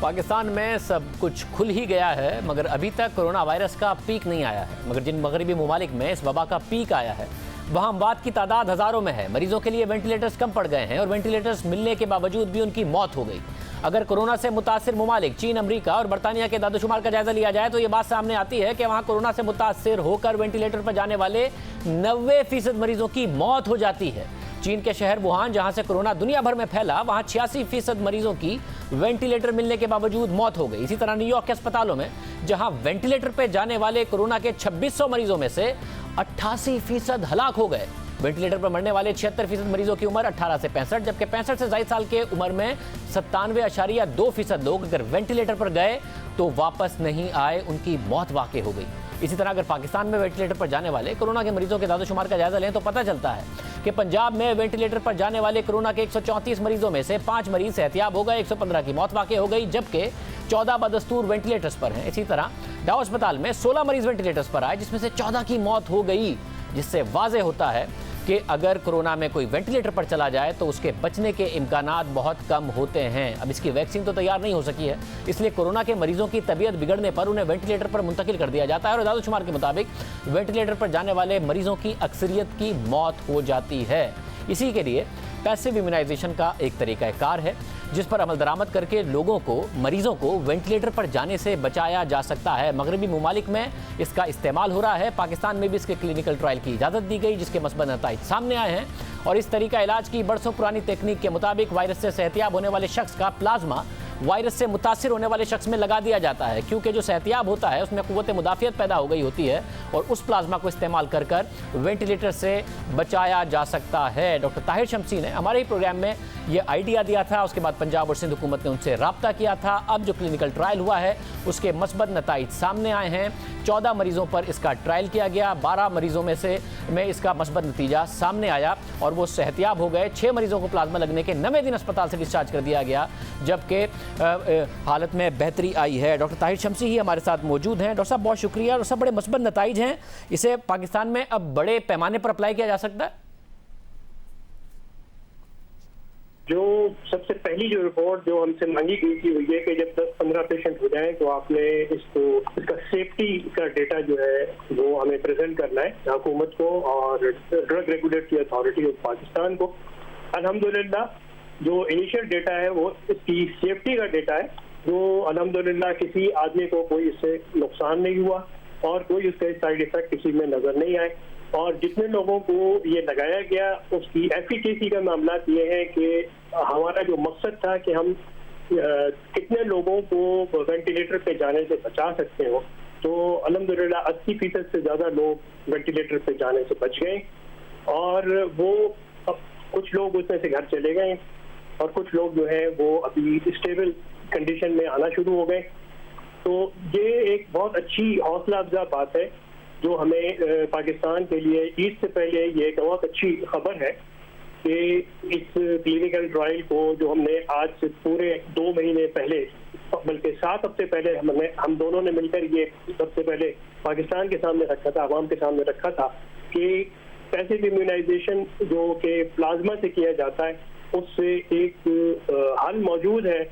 पाकिस्तान में सब कुछ खुल ही गया है, मगर अभी तक कोरोना वायरस का पीक नहीं आया है। मगर जिन मगरबी ममालिक में इस वबा का पीक आया है वहाँ अमवात की तादाद हज़ारों में है। मरीजों के लिए वेंटिलेटर्स कम पड़ गए हैं और वेंटिलेटर्स मिलने के बावजूद भी उनकी मौत हो गई। अगर कोरोना से मुतासिर ममालिक चीन, अमरीका और बरतानिया के दादोशुमार का जायजा लिया जाए तो ये बात सामने आती है कि वहाँ कोरोना से मुतासिर होकर वेंटिलेटर पर जाने वाले 90% मरीजों की मौत हो जाती है। चीन के शहर वुहान, जहाँ से कोरोना दुनिया भर में फैला, वहाँ 86% मरीजों की वेंटिलेटर मिलने के बावजूद मौत हो गई। इसी तरह न्यूयॉर्क के अस्पतालों में जहाँ वेंटिलेटर पर जाने वाले कोरोना के 2600 मरीजों में से 88% हलाक हो गए। वेंटिलेटर पर मरने वाले 76% मरीजों की उम्र 18 से 65, जबकि 65 से ज़ायद साल के उम्र में 97.2% लोग अगर वेंटिलेटर पर गए तो वापस नहीं आए, उनकी मौत वाक़ई हो गई। इसी तरह अगर पाकिस्तान में वेंटिलेटर पर जाने वाले कोरोना के मरीजों के दादोशुमार का जायजा लें तो पता चलता है कि पंजाब में वेंटिलेटर पर जाने वाले कोरोना के 134 मरीजों में से 5 मरीज सेहतियाब हो गए, 115 की मौत वाक़ई हो गई, जबकि 14 बदस्तूर वेंटिलेटर्स पर हैं। इसी तरह डाउ अस्पताल में 16 मरीज वेंटिलेटर्स पर आए, जिसमें से 14 की मौत हो गई, जिससे वाज़े होता है कि अगर कोरोना में कोई वेंटिलेटर पर चला जाए तो उसके बचने के इम्कानात बहुत कम होते हैं। अब इसकी वैक्सीन तो तैयार नहीं हो सकी है, इसलिए कोरोना के मरीजों की तबीयत बिगड़ने पर उन्हें वेंटिलेटर पर मुंतकिल कर दिया जाता है और दादोशुमार के मुताबिक वेंटिलेटर पर जाने वाले मरीजों की अक्सरियत की मौत हो जाती है। इसी के लिए पैसिव इम्यूनाइजेशन का एक तरीक़ाकार है जिस पर अमल दरामद करके लोगों को, मरीजों को वेंटिलेटर पर जाने से बचाया जा सकता है। मगरबी ममालिक में इसका इस्तेमाल हो रहा है। पाकिस्तान में भी इसके क्लिनिकल ट्रायल की इजाज़त दी गई, जिसके मस्बत नताइज सामने आए हैं। और इस तरीका इलाज की बरसों पुरानी तकनीक के मुताबिक वायरस से सेहतियाब होने वाले शख्स का प्लाज्मा वायरस से मुतासिर होने वाले शख्स में लगा दिया जाता है, क्योंकि जो सेहतियाब होता है उसमें क़ुव्वत मुदाफ़ियत पैदा हो गई होती है और उस प्लाज्मा को इस्तेमाल कर कर वेंटिलेटर से बचाया जा सकता है। डॉक्टर ताहिर शमसी ने हमारे ही प्रोग्राम में ये आइडिया दिया था, उसके बाद पंजाब और सिंध हुकूमत ने उनसे रब्ता किया था। अब जो क्लिनिकल ट्रायल हुआ है उसके मस्बत नताइज सामने आए हैं। 14 मरीजों पर इसका ट्रायल किया गया, 12 मरीजों में इसका मस्बत नतीजा सामने आया और वो सेहतियाब हो गए। 6 मरीजों को प्लाज्मा लगने के 90 दिन अस्पताल से डिस्चार्ज कर दिया गया, जबकि हालत में बेहतरी आई है। डॉक्टर ताहिर शमसी ही हमारे साथ मौजूद हैं। डॉक्टर साहब बहुत शुक्रिया। और सब बड़े मस्बत नताइज हैं, इसे पाकिस्तान में अब बड़े पैमाने पर अप्लाई किया जा सकता है। जो सबसे पहली जो रिपोर्ट जो हमसे मांगी गई थी वो ये कि जब 10-15 पेशेंट हो जाएं तो आपने इसका सेफ्टी का डेटा जो है वो हमें प्रेजेंट करना है हुकूमत को और drug regulatory authority of Pakistan को। अल्हम्दुलिल्लाह जो इनिशियल डेटा है वो इसकी सेफ्टी का डेटा है, जो अल्हम्दुलिल्लाह किसी आदमी को कोई इससे नुकसान नहीं हुआ और कोई उसके साइड इफेक्ट किसी में नजर नहीं आए। और जितने लोगों को ये लगाया गया उसकी एफिकेसी का मामला ये है कि हमारा जो मकसद था कि हम कितने लोगों को वेंटिलेटर पे जाने से बचा सकते हो, तो अल्हम्दुलिल्लाह 80% से ज़्यादा लोग वेंटिलेटर पे जाने से बच गए और वो कुछ लोग उसमें से घर चले गए और कुछ लोग जो है वो अभी स्टेबल कंडीशन में आना शुरू हो गए। तो ये एक बहुत अच्छी हौसला अफजा बात है जो हमें पाकिस्तान के लिए ईद से पहले ये एक बहुत अच्छी खबर है कि इस क्लिनिकल ट्रायल को जो हमने आज से पूरे 2 महीने पहले, बल्कि 7 हफ्ते पहले हम दोनों ने मिलकर ये सबसे पहले पाकिस्तान के सामने रखा था, आवाम के सामने रखा था कि पैसिव इम्यूनाइजेशन जो कि प्लाज्मा से किया जाता है उससे एक हल मौजूद है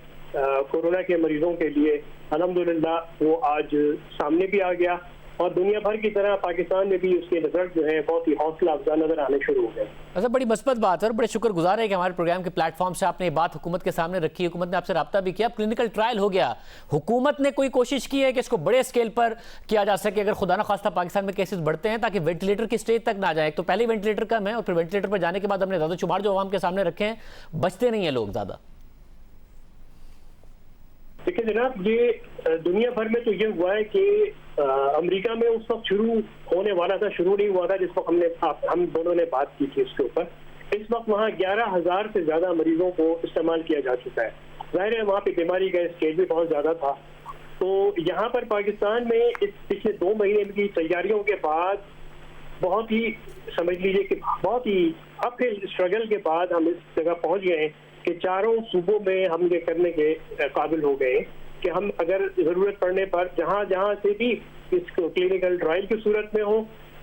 कोरोना के मरीजों के लिए। अल्हम्दुलिल्लाह वो आज सामने भी आ गया और दुनिया भर की तरह पाकिस्तान में भी उसके रिजल्ट जो है बहुत ही हौसला अफजा नजर आने शुरू हो गए। अच्छा, बड़ी मस्बत बात है और बड़े शुक्रगुजार है कि हमारे प्रोग्राम के प्लेटफॉर्म से आपने ये बात हुकूमत के सामने रखी। हुकूमत ने आपसे रब्ता भी किया, क्लिनिकल ट्रायल हो गया। हुकूमत ने कोई कोशिश की है कि इसको बड़े स्केल पर किया जा सके अगर खुदा न खास्ता पाकिस्तान में केसेस बढ़ते हैं, ताकि वेंटिलेटर की स्टेज तक ना जाए। तो पहले वेंटिलेटर कम है और फिर वेंटिलेटर पर जाने के बाद हमने ज़्यादा शुमार जो आवाम के सामने रखे हैं, बचते नहीं है लोग ज़्यादा। देखिए जनाब, ये दुनिया भर में तो ये हुआ है कि अमेरिका में उस वक्त शुरू होने वाला था, शुरू नहीं हुआ था जिस वक्त हम दोनों ने बात की थी उसके ऊपर। इस वक्त वहाँ 11,000 से ज्यादा मरीजों को इस्तेमाल किया जा चुका है। जाहिर है वहाँ पे बीमारी का स्केल भी बहुत ज्यादा था। तो यहाँ पर पाकिस्तान में इस पिछले 2 महीने की तैयारियों के बाद बहुत ही समझ लीजिए कि बहुत ही अपहिल स्ट्रगल के बाद हम इस जगह पहुंच गए हैं कि चारों सूबों में हम ये करने के काबिल हो गए कि हम अगर जरूरत पड़ने पर जहां जहां से भी इस क्लिनिकल ट्रायल की सूरत में हो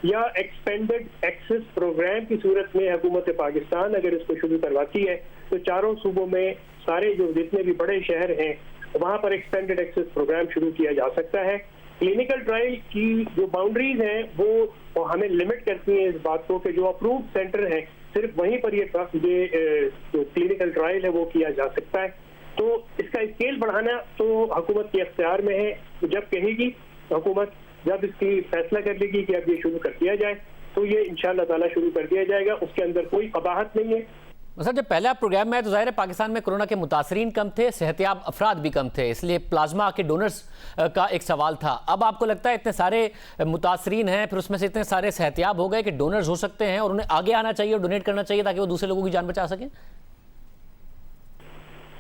या एक्सपेंडेड एक्सेस प्रोग्राम की सूरत में हुकूमत पाकिस्तान अगर इसको शुरू करवाती है तो चारों सूबों में सारे जो जितने भी बड़े शहर हैं वहां पर एक्सपेंडेड एक्सेस प्रोग्राम शुरू किया जा सकता है। क्लिनिकल ट्रायल की जो बाउंड्रीज हैं वो हमें लिमिट करती हैं इस बात को कि जो अप्रूव्ड सेंटर है सिर्फ वहीं पर ये जो क्लिनिकल ट्रायल है वो किया जा सकता है। तो इसका स्केल बढ़ाना तो हुकूमत के अख्तियार में है। तो जब कहेगी हुकूमत, जब इसकी फैसला कर लेगी कि अब ये शुरू कर दिया जाए तो ये इंशाअल्लाह ताला शुरू कर दिया जाएगा। उसके अंदर कोई कबाहत नहीं है। सर, जब पहला प्रोग्राम में तो जाहिर है पाकिस्तान में कोरोना के मुतासरीन कम थे, सेहतियाब अफराद भी कम थे, इसलिए प्लाज्मा के डोनर्स का एक सवाल था। अब आपको लगता है इतने सारे मुतासरीन हैं, फिर उसमें से इतने सारे सेहतियाब हो गए कि डोनर्स हो सकते हैं और उन्हें आगे आना चाहिए और डोनेट करना चाहिए ताकि वो दूसरे लोगों की जान बचा सकें?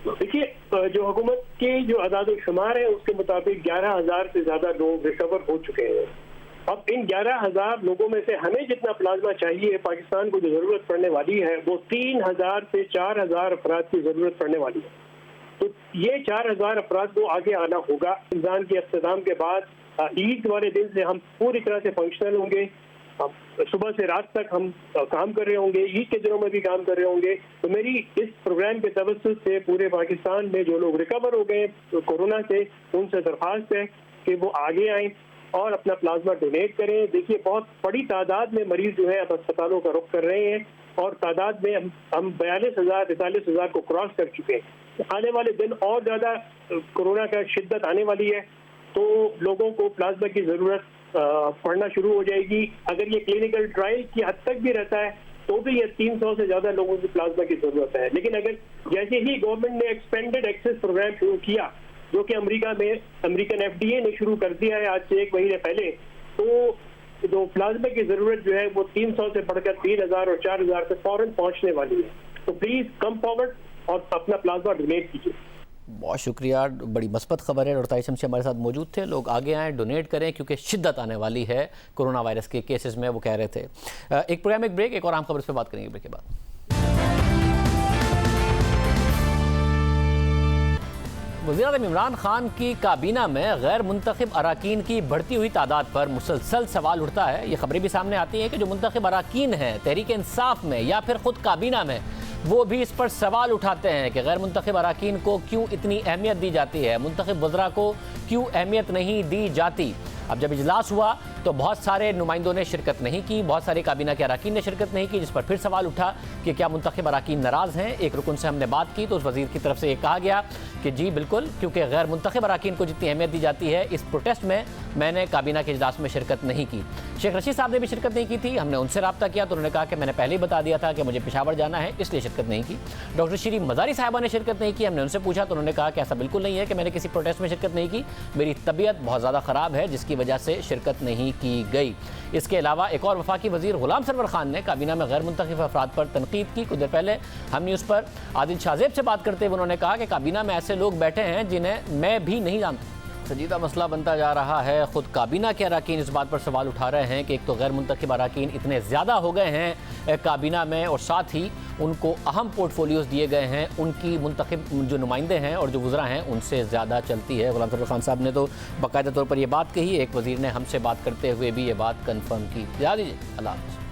देखिए, जो हुकूमत के जो अदाद शुमार है उसके मुताबिक 11,000 से ज्यादा लोग रिकवर हो चुके हैं। अब इन 11,000 लोगों में से हमें जितना प्लाज्मा चाहिए, पाकिस्तान को जो जरूरत पड़ने वाली है वो 3,000 से 4,000 अफराद की जरूरत पड़ने वाली है। तो ये 4,000 अफराद को आगे आना होगा। रमजान के अख्ताम के बाद ईद वाले दिन से हम पूरी तरह से फंक्शनल होंगे। सुबह से रात तक हम काम कर रहे होंगे, ईद के दिनों में भी काम कर रहे होंगे। तो मेरी इस प्रोग्राम के तवज्जुह से पूरे पाकिस्तान में जो लोग रिकवर हो गए कोरोना से, उनसे दरख्वास्त है कि वो आगे आएं और अपना प्लाज्मा डोनेट करें। देखिए, बहुत बड़ी तादाद में मरीज जो है अब अस्पतालों का रुख कर रहे हैं और तादाद में हम 42,000-43,000 को क्रॉस कर चुके हैं। आने वाले दिन और ज्यादा कोरोना का शिद्दत आने वाली है तो लोगों को प्लाज्मा की जरूरत पड़ना शुरू हो जाएगी। अगर ये क्लिनिकल ट्रायल की हद तक भी रहता है तो भी ये 300 से ज्यादा लोगों की प्लाज्मा की जरूरत है। लेकिन अगर जैसे ही गवर्नमेंट ने एक्सपेंडेड एक्सेस प्रोग्राम शुरू किया, जो कि अमेरिका में अमेरिकन FDA ने शुरू कर दिया है आज से 1 महीने पहले, तो जो प्लाज्मा की जरूरत जो है वो 300 से बढ़कर 3,000 और 4,000 पे फौरन पहुंचने वाली है। तो प्लीज कम फॉरवर्ड और अपना प्लाज्मा डोनेट कीजिए। बहुत शुक्रिया, बड़ी मस्बत खबर है। और ताई शमशी हमारे साथ मौजूद थे। लोग आगे आएँ, डोनेट करें क्योंकि शिद्दत आने वाली है कोरोना वायरस के केसेस में, वो कह रहे थे। एक प्रोग्राम, एक ब्रेक, एक और आम खबर इस पर बात करेंगे ब्रेक के बाद। वज़ीर-ए-आज़म इमरान खान की काबीना में गैर मुंतखब अराकीन की बढ़ती हुई तादाद पर मुसलसल सवाल उठता है। ये खबरें भी सामने आती हैं कि जो मुंतखब अराकीन हैं तहरीक इंसाफ में या फिर खुद काबीना में, वो भी इस पर सवाल उठाते हैं कि गैर मुंतखब अराकीन को क्यों इतनी अहमियत दी जाती है, मुंतखब वज़रा को क्यों अहमियत नहीं दी जाती। अब जब इजलास हुआ तो बहुत सारे नुमाइंदों ने शिरकत नहीं की, बहुत सारे काबीना के अराकीन ने शिरकत नहीं की, जिस पर फिर सवाल उठा कि क्या मुंतखब अराकीन नाराज़ हैं। एक रुकन से हमने बात की तो उस वज़ीर की तरफ से ये कहा गया कि जी बिल्कुल, क्योंकि गैर मुंतखब अराकीन को जितनी अहमियत दी जाती है, इस प्रोटेस्ट में मैंने काबीना के इजलास में शिरकत नहीं की। शेख रशीद साहब ने भी शिरकत नहीं की थी, हमने उनसे रब्ता किया तो उन्होंने कहा कि मैंने पहले ही बता दिया था कि मुझे पेशावर जाना है, इसलिए शिरकत नहीं की। डॉक्टर शीरी मज़ारी साहिबा ने शिरकत नहीं की, हमने उनसे पूछा तो उन्होंने कहा कि ऐसा बिल्कुल नहीं है कि मैंने किसी प्रोटेस्ट में शिरकत नहीं की, मेरी तबीयत बहुत ज़्यादा ख़राब है जिसकी वजह से शिरकत नहीं की गई। इसके अलावा एक और वफाकी वज़ीर गुलाम सरवर खान ने काबीना में गैर मुंतखब अफराद पर तनकीद की। कुछ देर पहले हम न्यूज़ पर आदिल शाहजेब से बात करते हुए उन्होंने कहा कि काबीना में ऐसे लोग बैठे हैं जिन्हें मैं भी नहीं जानता। संजीदा मसला बनता जा रहा है। ख़ुद काबीना के अराकीन इस बात पर सवाल उठा रहे हैं कि एक तो गैर मुंतखब अराकीन इतने ज़्यादा हो गए हैं काबीना में, और साथ ही उनको अहम पोर्टफोलियोज़ दिए गए हैं, उनकी मुंतखब जो नुमाइंदे हैं और जो वज़रा हैं उनसे ज़्यादा चलती है। गुलाम सरवर खान साहब ने तो बाकायदा तौर पर यह बात कही, एक वज़ीर ने हमसे बात करते हुए भी ये बात कन्फर्म की। याद दीजिए, अल्लाह हाफ़िज़।